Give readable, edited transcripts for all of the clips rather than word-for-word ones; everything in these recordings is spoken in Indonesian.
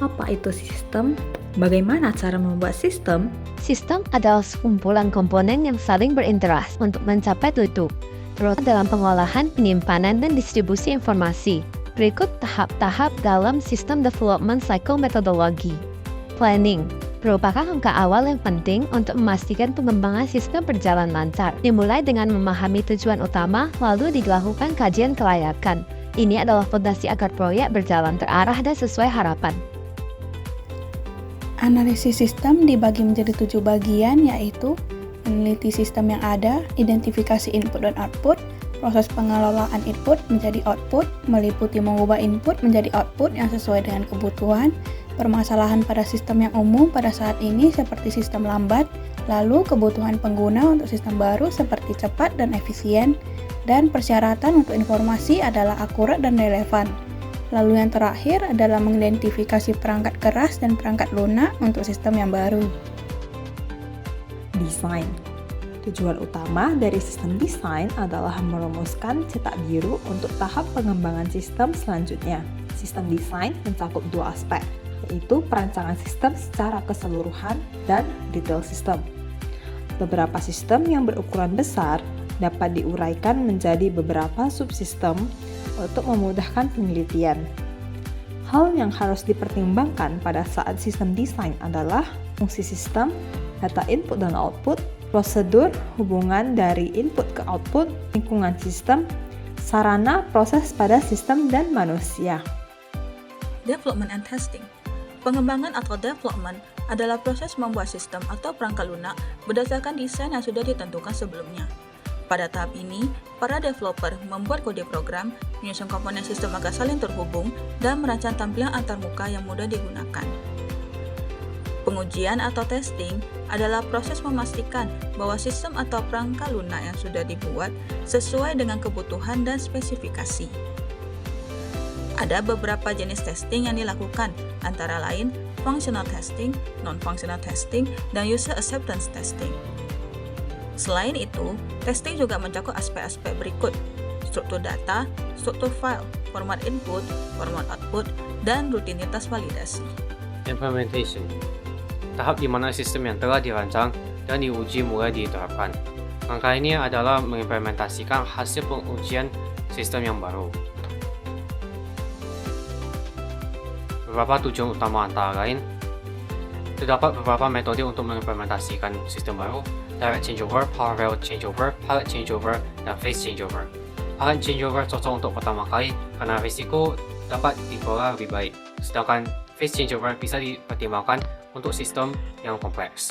Apa itu sistem? Bagaimana cara membuat sistem? Sistem adalah sekumpulan komponen yang saling berinteraksi untuk mencapai tujuan, terutama dalam pengolahan, penyimpanan, dan distribusi informasi. Berikut tahap-tahap dalam sistem development cycle metodologi. Planning merupakan langkah awal yang penting untuk memastikan pengembangan sistem berjalan lancar. Dimulai dengan memahami tujuan utama, lalu dilakukan kajian kelayakan. Ini adalah fondasi agar proyek berjalan terarah dan sesuai harapan. Analisis sistem dibagi menjadi 7 bagian, yaitu meneliti sistem yang ada, identifikasi input dan output, proses pengelolaan input menjadi output, meliputi mengubah input menjadi output yang sesuai dengan kebutuhan, permasalahan pada sistem yang umum pada saat ini seperti sistem lambat, lalu kebutuhan pengguna untuk sistem baru seperti cepat dan efisien, dan persyaratan untuk informasi adalah akurat dan relevan. Lalu yang terakhir adalah mengidentifikasi perangkat keras dan perangkat lunak untuk sistem yang baru. Desain. Tujuan utama dari sistem desain adalah merumuskan cetak biru untuk tahap pengembangan sistem selanjutnya. Sistem desain mencakup 2 aspek, yaitu perancangan sistem secara keseluruhan dan detail sistem. Beberapa sistem yang berukuran besar dapat diuraikan menjadi beberapa subsistem untuk memudahkan penelitian. Hal yang harus dipertimbangkan pada saat sistem desain adalah fungsi sistem, data input dan output, prosedur, hubungan dari input ke output, lingkungan sistem, sarana proses pada sistem dan manusia. Development and testing. Pengembangan atau development adalah proses membuat sistem atau perangkat lunak berdasarkan desain yang sudah ditentukan sebelumnya. Pada tahap ini, para developer membuat kode program, menyusun komponen sistem agar saling terhubung, dan merancang tampilan antarmuka yang mudah digunakan. Pengujian atau testing adalah proses memastikan bahwa sistem atau perangkat lunak yang sudah dibuat sesuai dengan kebutuhan dan spesifikasi. Ada beberapa jenis testing yang dilakukan, antara lain functional testing, non-functional testing, dan user acceptance testing. Selain itu, testing juga mencakup aspek-aspek berikut: struktur data, struktur file, format input, format output, dan rutinitas validasi. Implementation. Tahap di mana sistem yang telah dirancang dan diuji mulai diterapkan. Langkah ini adalah mengimplementasikan hasil pengujian sistem yang baru. Beberapa tujuan utama antara lain, terdapat beberapa metode untuk mengimplementasikan sistem baru: direct changeover, parallel changeover, pilot changeover, dan phase changeover. Pilot changeover cocok untuk pertama kali karena risiko dapat dikelola lebih baik, sedangkan phase changeover bisa dipertimbangkan untuk sistem yang kompleks.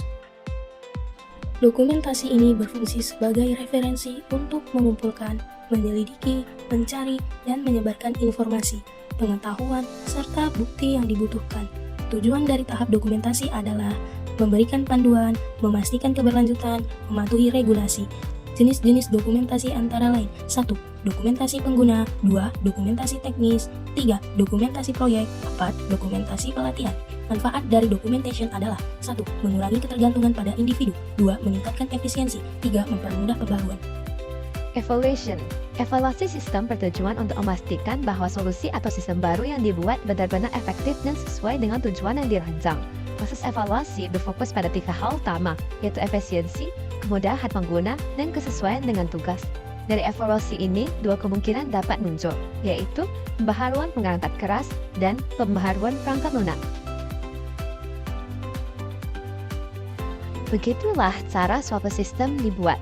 Dokumentasi ini berfungsi sebagai referensi untuk mengumpulkan, menyelidiki, mencari, dan menyebarkan informasi, pengetahuan, serta bukti yang dibutuhkan. Tujuan dari tahap dokumentasi adalah memberikan panduan, memastikan keberlanjutan, mematuhi regulasi. Jenis-jenis dokumentasi antara lain: 1. Dokumentasi pengguna, 2. Dokumentasi teknis, 3. Dokumentasi proyek, 4. Dokumentasi pelatihan. Manfaat dari documentation adalah: 1. Mengurangi ketergantungan pada individu, 2. Meningkatkan efisiensi, 3. Mempermudah pembaruan. Evaluation. Evaluasi sistem bertujuan untuk memastikan bahwa solusi atau sistem baru yang dibuat benar-benar efektif dan sesuai dengan tujuan yang dirancang. Proses evaluasi berfokus pada 3 hal utama, yaitu efisiensi, kemudahan pengguna, dan kesesuaian dengan tugas. Dari evaluasi ini, 2 kemungkinan dapat muncul, yaitu pembaharuan perangkat keras dan pembaharuan perangkat lunak. Begitulah cara suatu sistem dibuat.